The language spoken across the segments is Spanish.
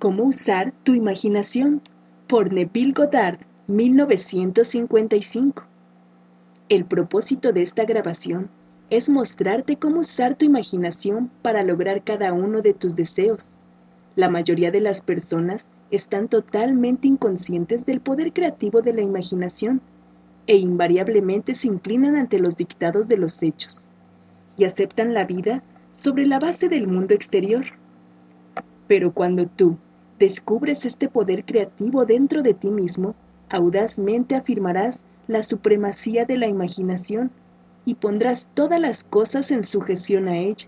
¿Cómo usar tu imaginación? Por Neville Goddard, 1955. El propósito de esta grabación es mostrarte cómo usar tu imaginación para lograr cada uno de tus deseos. La mayoría de las personas están totalmente inconscientes del poder creativo de la imaginación e invariablemente se inclinan ante los dictados de los hechos y aceptan la vida sobre la base del mundo exterior. Pero cuando tú descubres este poder creativo dentro de ti mismo, audazmente afirmarás la supremacía de la imaginación y pondrás todas las cosas en sujeción a ella.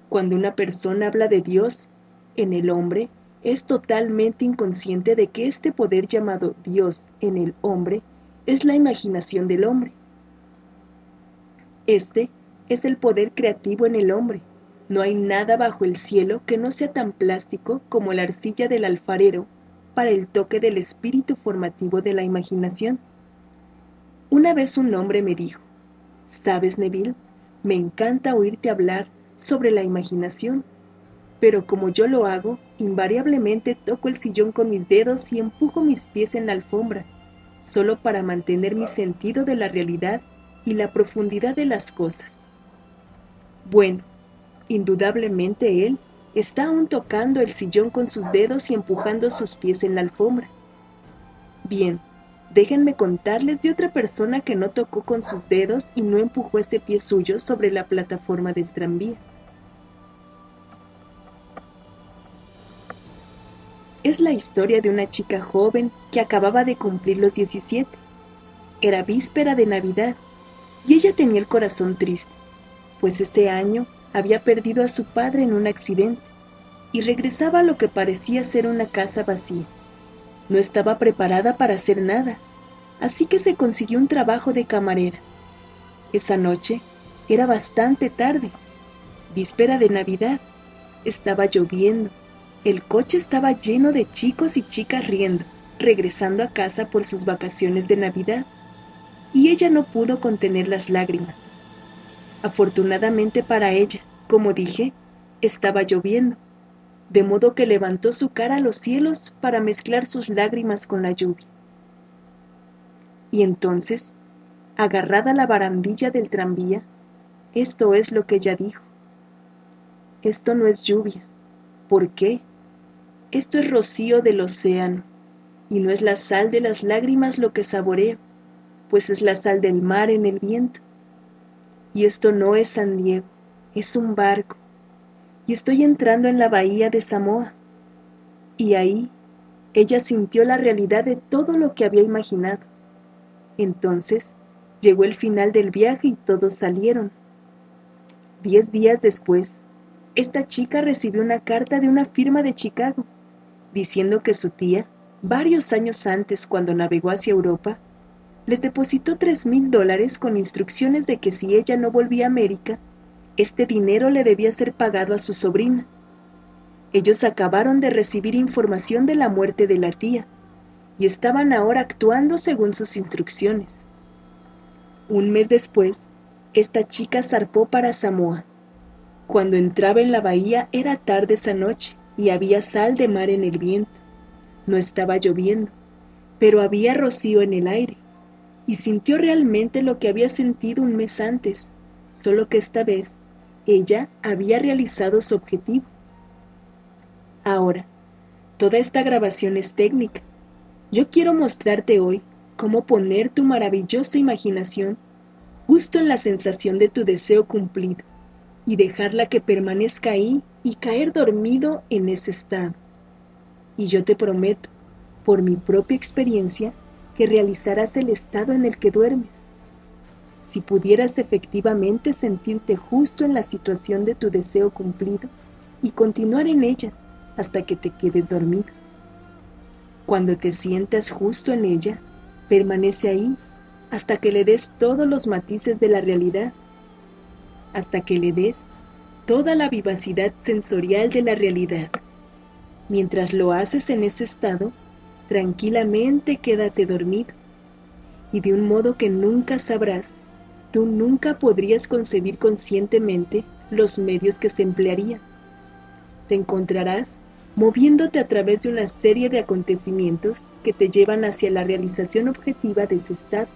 Cuando una persona habla de Dios en el hombre, es totalmente inconsciente de que este poder llamado Dios en el hombre es la imaginación del hombre. Este es el poder creativo en el hombre. No hay nada bajo el cielo que no sea tan plástico como la arcilla del alfarero para el toque del espíritu formativo de la imaginación. Una vez un hombre me dijo: ¿sabes, Neville? Me encanta oírte hablar sobre la imaginación, pero como yo lo hago, invariablemente toco el sillón con mis dedos y empujo mis pies en la alfombra, solo para mantener mi sentido de la realidad y la profundidad de las cosas. Bueno, indudablemente él está aún tocando el sillón con sus dedos y empujando sus pies en la alfombra. Bien, déjenme contarles de otra persona que no tocó con sus dedos y no empujó ese pie suyo sobre la plataforma del tranvía. Es la historia de una chica joven que acababa de cumplir los 17. Era víspera de Navidad y ella tenía el corazón triste, pues ese año había perdido a su padre en un accidente y regresaba a lo que parecía ser una casa vacía. No estaba preparada para hacer nada, así que se consiguió un trabajo de camarera. Esa noche era bastante tarde, víspera de Navidad. Estaba lloviendo, el coche estaba lleno de chicos y chicas riendo, regresando a casa por sus vacaciones de Navidad, y ella no pudo contener las lágrimas. Afortunadamente para ella, como dije, estaba lloviendo, de modo que levantó su cara a los cielos para mezclar sus lágrimas con la lluvia. Y entonces, agarrada a la barandilla del tranvía, esto es lo que ella dijo: esto no es lluvia. ¿Por qué? Esto es rocío del océano, y no es la sal de las lágrimas lo que saboreo, pues es la sal del mar en el viento. Y esto no es San Diego, es un barco, y estoy entrando en la bahía de Samoa. Y ahí, ella sintió la realidad de todo lo que había imaginado. Entonces, llegó el final del viaje y todos salieron. 10 días después, esta chica recibió una carta de una firma de Chicago, diciendo que su tía, varios años antes cuando navegó hacia Europa, les depositó $3,000 con instrucciones de que si ella no volvía a América, este dinero le debía ser pagado a su sobrina. Ellos acabaron de recibir información de la muerte de la tía y estaban ahora actuando según sus instrucciones. Un mes después, esta chica zarpó para Samoa. Cuando entraba en la bahía era tarde esa noche y había sal de mar en el viento. No estaba lloviendo, pero había rocío en el aire, y sintió realmente lo que había sentido un mes antes, solo que esta vez ella había realizado su objetivo. Ahora, toda esta grabación es técnica. Yo quiero mostrarte hoy cómo poner tu maravillosa imaginación justo en la sensación de tu deseo cumplido y dejarla que permanezca ahí y caer dormido en ese estado. Y yo te prometo, por mi propia experiencia, que realizarás el estado en el que duermes. Si pudieras efectivamente sentirte justo en la situación de tu deseo cumplido y continuar en ella hasta que te quedes dormido. Cuando te sientas justo en ella, permanece ahí hasta que le des todos los matices de la realidad, hasta que le des toda la vivacidad sensorial de la realidad. Mientras lo haces en ese estado, tranquilamente quédate dormido, y de un modo que nunca sabrás, tú nunca podrías concebir conscientemente los medios que se emplearían. Te encontrarás moviéndote a través de una serie de acontecimientos que te llevan hacia la realización objetiva de ese estado.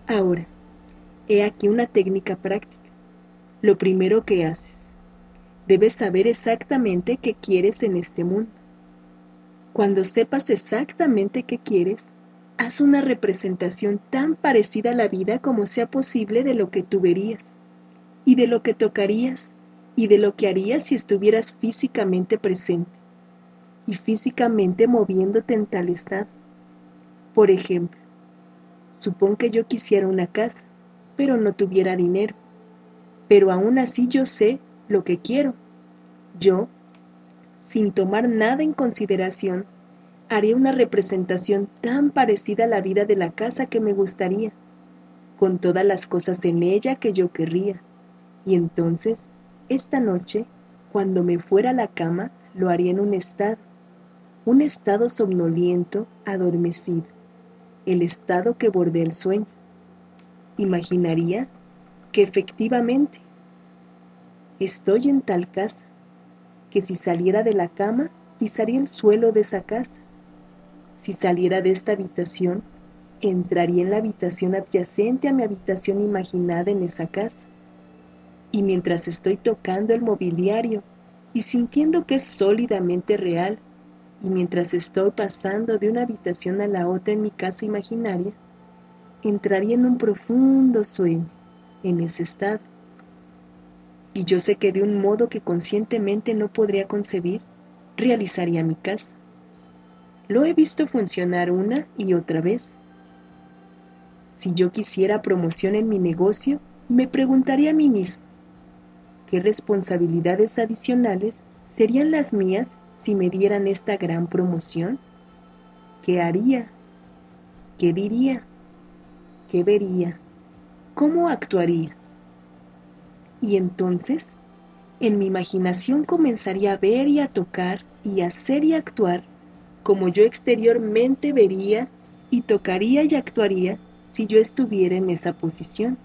Ahora, he aquí una técnica práctica. Lo primero que haces, debes saber exactamente qué quieres en este mundo. Cuando sepas exactamente qué quieres, haz una representación tan parecida a la vida como sea posible de lo que tú verías, y de lo que tocarías, y de lo que harías si estuvieras físicamente presente, y físicamente moviéndote en tal estado. Por ejemplo, supón que yo quisiera una casa, pero no tuviera dinero, pero aún así yo sé lo que quiero. Yo, sin tomar nada en consideración, haría una representación tan parecida a la vida de la casa que me gustaría, con todas las cosas en ella que yo querría, y entonces, esta noche, cuando me fuera a la cama, lo haría en un estado somnoliento, adormecido, el estado que bordea el sueño. Imaginaría que efectivamente estoy en tal casa, que si saliera de la cama, pisaría el suelo de esa casa. Si saliera de esta habitación, entraría en la habitación adyacente a mi habitación imaginada en esa casa. Y mientras estoy tocando el mobiliario y sintiendo que es sólidamente real, y mientras estoy pasando de una habitación a la otra en mi casa imaginaria, entraría en un profundo sueño, en ese estado. Y yo sé que de un modo que conscientemente no podría concebir, realizaría mi casa. Lo he visto funcionar una y otra vez. Si yo quisiera promoción en mi negocio, me preguntaría a mí mismo, ¿qué responsabilidades adicionales serían las mías si me dieran esta gran promoción? ¿Qué haría? ¿Qué diría? ¿Qué vería? ¿Cómo actuaría? Y entonces, en mi imaginación comenzaría a ver y a tocar y a hacer y actuar como yo exteriormente vería y tocaría y actuaría si yo estuviera en esa posición.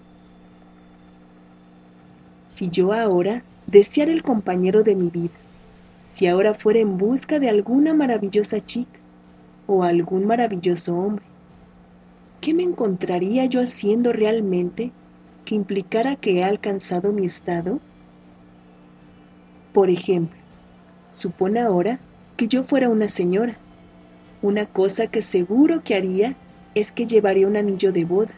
Si yo ahora deseara el compañero de mi vida, si ahora fuera en busca de alguna maravillosa chica o algún maravilloso hombre, ¿qué me encontraría yo haciendo realmente que implicara que he alcanzado mi estado? Por ejemplo, supone ahora que yo fuera una señora. Una cosa que seguro que haría es que llevaría un anillo de boda.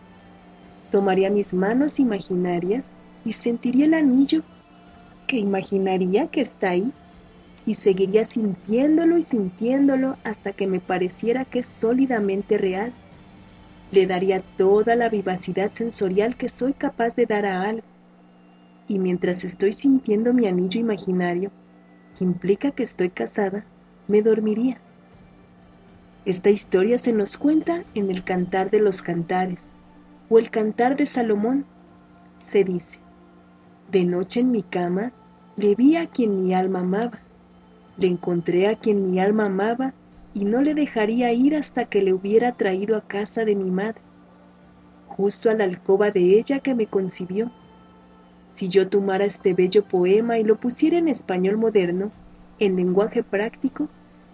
Tomaría mis manos imaginarias y sentiría el anillo que imaginaría que está ahí, y seguiría sintiéndolo y sintiéndolo hasta que me pareciera que es sólidamente real. Le daría toda la vivacidad sensorial que soy capaz de dar a algo, y mientras estoy sintiendo mi anillo imaginario, que implica que estoy casada, me dormiría. Esta historia se nos cuenta en el Cantar de los Cantares, o el Cantar de Salomón. Se dice: de noche en mi cama le vi a quien mi alma amaba, le encontré a quien mi alma amaba, y no le dejaría ir hasta que le hubiera traído a casa de mi madre, justo a la alcoba de ella que me concibió. Si yo tomara este bello poema y lo pusiera en español moderno, en lenguaje práctico,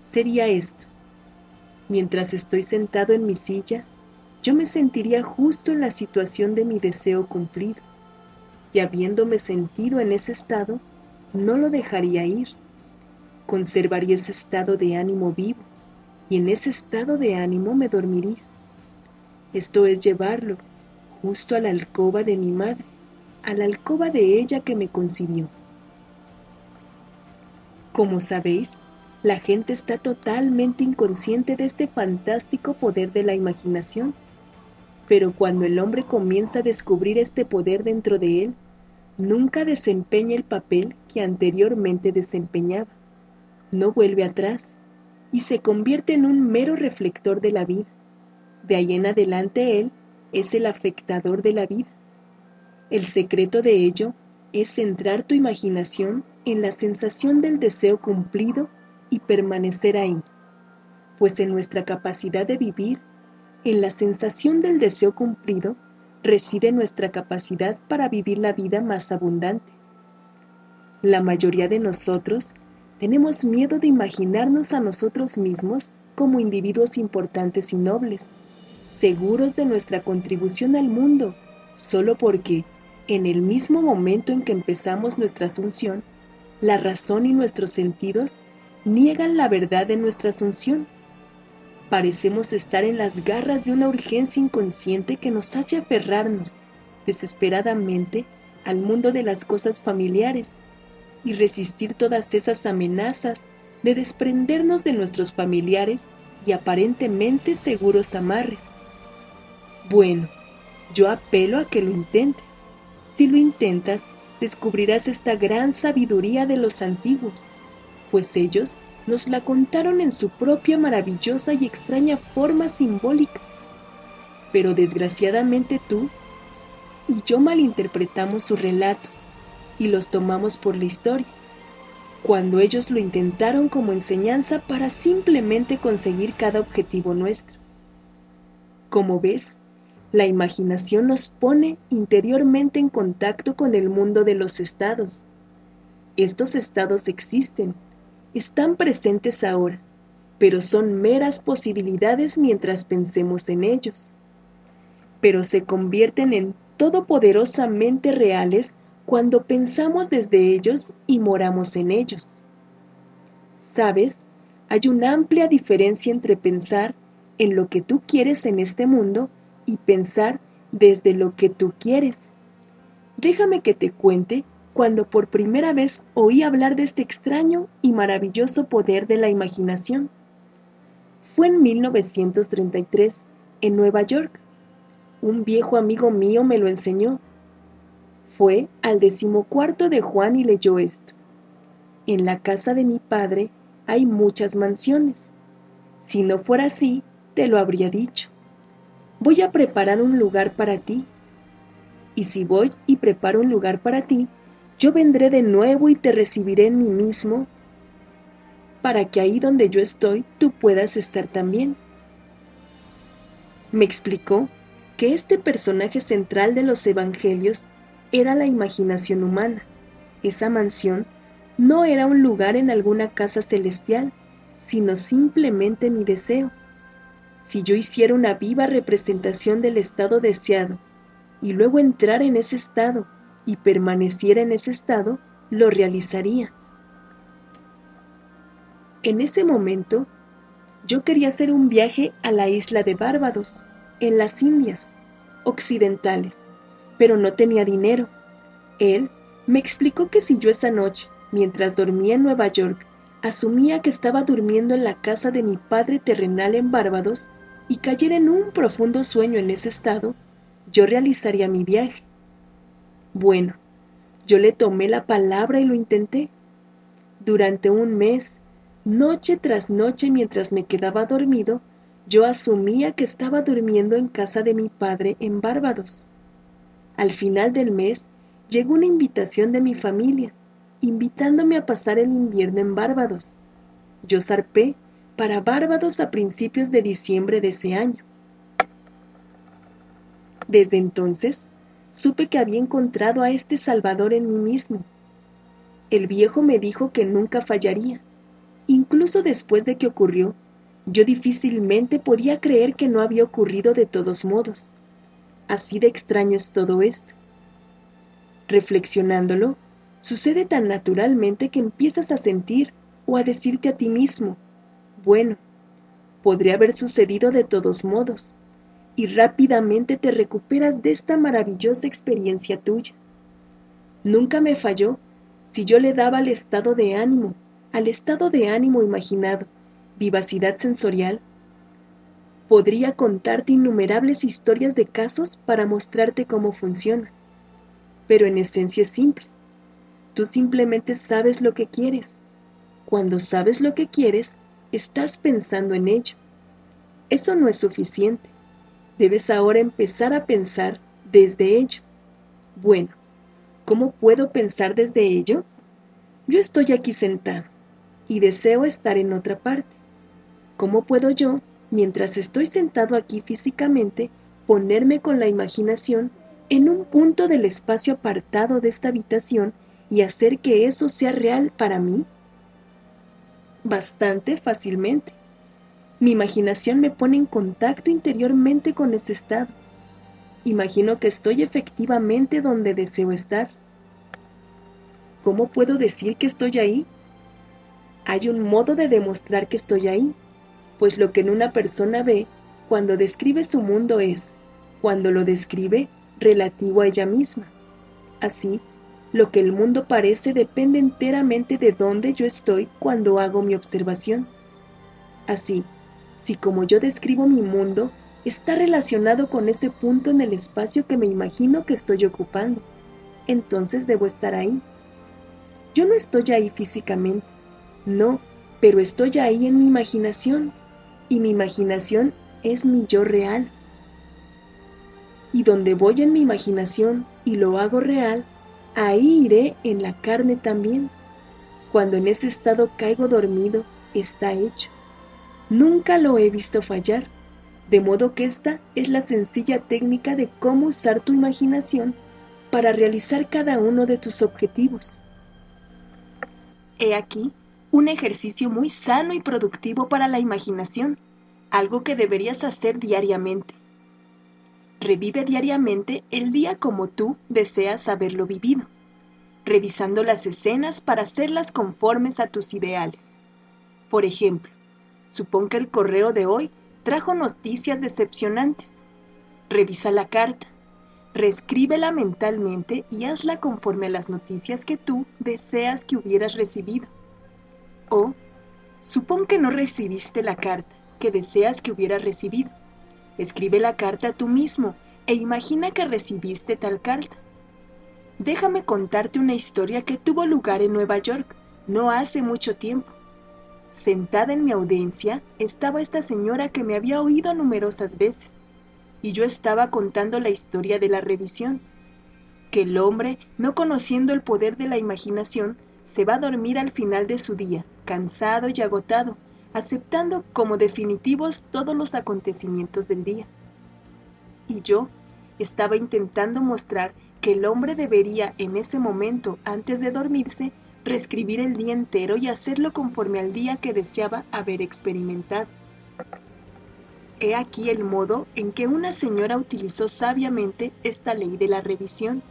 sería esto: mientras estoy sentado en mi silla, yo me sentiría justo en la situación de mi deseo cumplido, y habiéndome sentido en ese estado, no lo dejaría ir. Conservaría ese estado de ánimo vivo, y en ese estado de ánimo me dormiría. Esto es llevarlo justo a la alcoba de mi madre, a la alcoba de ella que me concibió. Como sabéis, la gente está totalmente inconsciente de este fantástico poder de la imaginación, pero cuando el hombre comienza a descubrir este poder dentro de él, nunca desempeña el papel que anteriormente desempeñaba, no vuelve atrás y se convierte en un mero reflector de la vida. De ahí en adelante él es el afectador de la vida. El secreto de ello es centrar tu imaginación en la sensación del deseo cumplido y permanecer ahí, pues en nuestra capacidad de vivir, en la sensación del deseo cumplido, reside nuestra capacidad para vivir la vida más abundante. La mayoría de nosotros Tenemos miedo de imaginarnos a nosotros mismos como individuos importantes y nobles, seguros de nuestra contribución al mundo, solo porque, en el mismo momento en que empezamos nuestra asunción, la razón y nuestros sentidos niegan la verdad de nuestra asunción. Parecemos estar en las garras de una urgencia inconsciente que nos hace aferrarnos desesperadamente al mundo de las cosas familiares y resistir todas esas amenazas de desprendernos de nuestros familiares y aparentemente seguros amarres. Bueno, yo apelo a que lo intentes. Si lo intentas, descubrirás esta gran sabiduría de los antiguos, pues ellos nos la contaron en su propia maravillosa y extraña forma simbólica. Pero desgraciadamente tú y yo malinterpretamos sus relatos y los tomamos por la historia, cuando ellos lo intentaron como enseñanza para simplemente conseguir cada objetivo nuestro. Como ves, la imaginación nos pone interiormente en contacto con el mundo de los estados. Estos estados existen, están presentes ahora, pero son meras posibilidades mientras pensemos en ellos. Pero se convierten en todopoderosamente reales cuando pensamos desde ellos y moramos en ellos. ¿Sabes? Hay una amplia diferencia entre pensar en lo que tú quieres en este mundo y pensar desde lo que tú quieres. Déjame que te cuente cuando por primera vez oí hablar de este extraño y maravilloso poder de la imaginación. Fue en 1933, en Nueva York. Un viejo amigo mío me lo enseñó. Fue al 14º de Juan y leyó esto. En la casa de mi padre hay muchas mansiones. Si no fuera así, te lo habría dicho. Voy a preparar un lugar para ti. Y si voy y preparo un lugar para ti, yo vendré de nuevo y te recibiré en mí mismo, para que ahí donde yo estoy, tú puedas estar también. Me explicó que este personaje central de los evangelios era la imaginación humana. Esa mansión no era un lugar en alguna casa celestial, sino simplemente mi deseo. Si yo hiciera una viva representación del estado deseado, y luego entrar en ese estado y permaneciera en ese estado, lo realizaría. En ese momento, yo quería hacer un viaje a la isla de Barbados, en las Indias occidentales, pero no tenía dinero. Él me explicó que si yo esa noche, mientras dormía en Nueva York, asumía que estaba durmiendo en la casa de mi padre terrenal en Barbados y cayera en un profundo sueño en ese estado, yo realizaría mi viaje. Bueno, yo le tomé la palabra y lo intenté. Durante un mes, noche tras noche mientras me quedaba dormido, yo asumía que estaba durmiendo en casa de mi padre en Barbados. Al final del mes, llegó una invitación de mi familia, invitándome a pasar el invierno en Barbados. Yo zarpé para Barbados a principios de diciembre de ese año. Desde entonces, supe que había encontrado a este Salvador en mí mismo. El viejo me dijo que nunca fallaría. Incluso después de que ocurrió, yo difícilmente podía creer que no había ocurrido de todos modos. Así de extraño es todo esto. Reflexionándolo, sucede tan naturalmente que empiezas a sentir o a decirte a ti mismo, bueno, podría haber sucedido de todos modos, y rápidamente te recuperas de esta maravillosa experiencia tuya. Nunca me falló si yo le daba al estado de ánimo imaginado, vivacidad sensorial. Podría contarte innumerables historias de casos para mostrarte cómo funciona. Pero en esencia es simple. Tú simplemente sabes lo que quieres. Cuando sabes lo que quieres, estás pensando en ello. Eso no es suficiente. Debes ahora empezar a pensar desde ello. Bueno, ¿cómo puedo pensar desde ello? Yo estoy aquí sentado y deseo estar en otra parte. ¿Cómo puedo yo, mientras estoy sentado aquí físicamente, ponerme con la imaginación en un punto del espacio apartado de esta habitación y hacer que eso sea real para mí? Bastante fácilmente. Mi imaginación me pone en contacto interiormente con ese estado. Imagino que estoy efectivamente donde deseo estar. ¿Cómo puedo decir que estoy ahí? Hay un modo de demostrar que estoy ahí, pues lo que en una persona ve cuando describe su mundo es, cuando lo describe, relativo a ella misma. Así, lo que el mundo parece depende enteramente de dónde yo estoy cuando hago mi observación. Así, si como yo describo mi mundo, está relacionado con ese punto en el espacio que me imagino que estoy ocupando, entonces debo estar ahí. Yo no estoy ahí físicamente, no, pero estoy ahí en mi imaginación, y mi imaginación es mi yo real. Y donde voy en mi imaginación y lo hago real, ahí iré en la carne también. Cuando en ese estado caigo dormido, está hecho. Nunca lo he visto fallar, de modo que esta es la sencilla técnica de cómo usar tu imaginación para realizar cada uno de tus objetivos. He aquí un ejercicio muy sano y productivo para la imaginación, algo que deberías hacer diariamente. Revive diariamente el día como tú deseas haberlo vivido, revisando las escenas para hacerlas conformes a tus ideales. Por ejemplo, supón que el correo de hoy trajo noticias decepcionantes. Revisa la carta, reescríbela mentalmente y hazla conforme a las noticias que tú deseas que hubieras recibido. O, supón que no recibiste la carta que deseas que hubieras recibido. Escribe la carta tú mismo e imagina que recibiste tal carta. Déjame contarte una historia que tuvo lugar en Nueva York no hace mucho tiempo. Sentada en mi audiencia estaba esta señora que me había oído numerosas veces, y yo estaba contando la historia de la revisión, que el hombre, no conociendo el poder de la imaginación, se va a dormir al final de su día, cansado y agotado, aceptando como definitivos todos los acontecimientos del día. Y yo estaba intentando mostrar que el hombre debería en ese momento, antes de dormirse, reescribir el día entero y hacerlo conforme al día que deseaba haber experimentado. He aquí el modo en que una señora utilizó sabiamente esta ley de la revisión.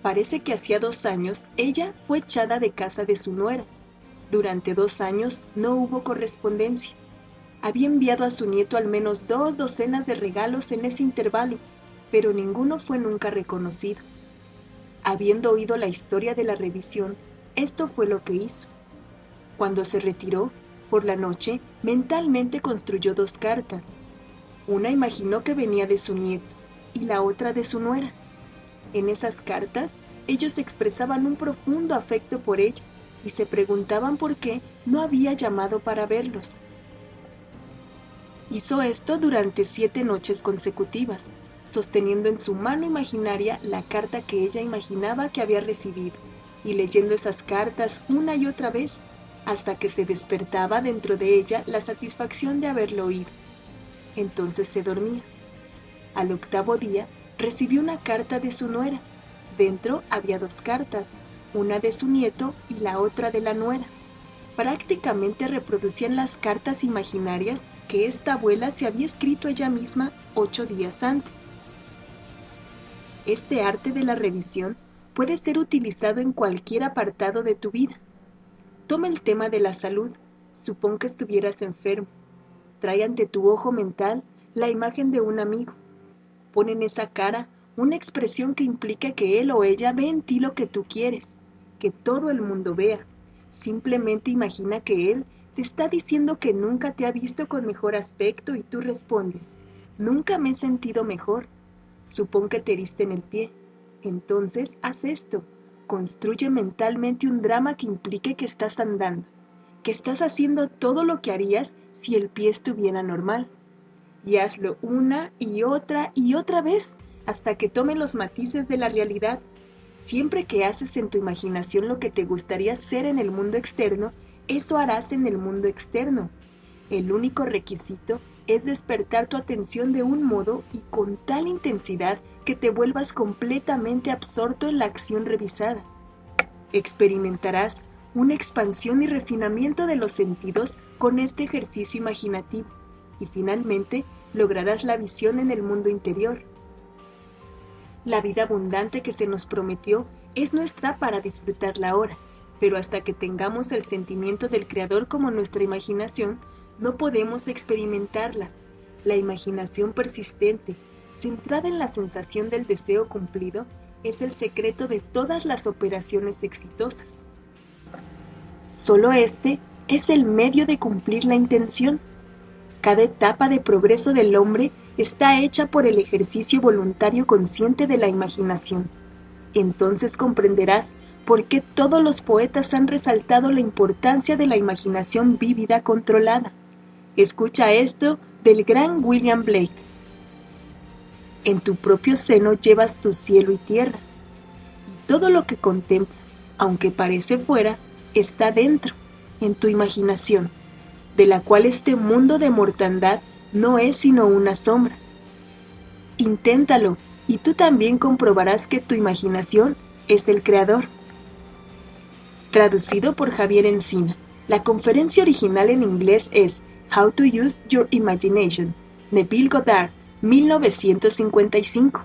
Parece que hacía 2 años ella fue echada de casa de su nuera. Durante 2 años no hubo correspondencia. Había enviado a su nieto al menos 2 docenas de regalos en ese intervalo, pero ninguno fue nunca reconocido. Habiendo oído la historia de la revisión, esto fue lo que hizo. Cuando se retiró, por la noche, mentalmente construyó 2 cartas. Una imaginó que venía de su nieto y la otra de su nuera. En esas cartas, ellos expresaban un profundo afecto por ella y se preguntaban por qué no había llamado para verlos. Hizo esto durante 7 noches consecutivas, sosteniendo en su mano imaginaria la carta que ella imaginaba que había recibido, y leyendo esas cartas una y otra vez, hasta que se despertaba dentro de ella la satisfacción de haberlo oído. Entonces se dormía. Al 8º día, recibió una carta de su nuera. Dentro había 2 cartas, una de su nieto y la otra de la nuera. Prácticamente reproducían las cartas imaginarias que esta abuela se había escrito ella misma 8 días antes. Este arte de la revisión puede ser utilizado en cualquier apartado de tu vida. Toma el tema de la salud. Supón que estuvieras enfermo. Trae ante tu ojo mental la imagen de un amigo. Pon en esa cara una expresión que implique que él o ella ve en ti lo que tú quieres, que todo el mundo vea. Simplemente imagina que él te está diciendo que nunca te ha visto con mejor aspecto y tú respondes, nunca me he sentido mejor. Supón que te heriste en el pie. Entonces haz esto. Construye mentalmente un drama que implique que estás andando, que estás haciendo todo lo que harías si el pie estuviera normal. Y hazlo una y otra vez hasta que tome los matices de la realidad. Siempre que haces en tu imaginación lo que te gustaría ser en el mundo externo, eso harás en el mundo externo. El único requisito es despertar tu atención de un modo y con tal intensidad que te vuelvas completamente absorto en la acción revisada. Experimentarás una expansión y refinamiento de los sentidos con este ejercicio imaginativo, y finalmente lograrás la visión en el mundo interior. La vida abundante que se nos prometió es nuestra para disfrutarla ahora, pero hasta que tengamos el sentimiento del Creador como nuestra imaginación, no podemos experimentarla. La imaginación persistente, centrada en la sensación del deseo cumplido, es el secreto de todas las operaciones exitosas. Solo este es el medio de cumplir la intención. Cada etapa de progreso del hombre está hecha por el ejercicio voluntario consciente de la imaginación. Entonces comprenderás por qué todos los poetas han resaltado la importancia de la imaginación vívida controlada. Escucha esto del gran William Blake. En tu propio seno llevas tu cielo y tierra, y todo lo que contemplas, aunque parece fuera, está dentro, en tu imaginación, de la cual este mundo de mortandad no es sino una sombra. Inténtalo, y tú también comprobarás que tu imaginación es el creador. Traducido por Javier Encina. La conferencia original en inglés es How to Use Your Imagination, Neville Goddard, 1955.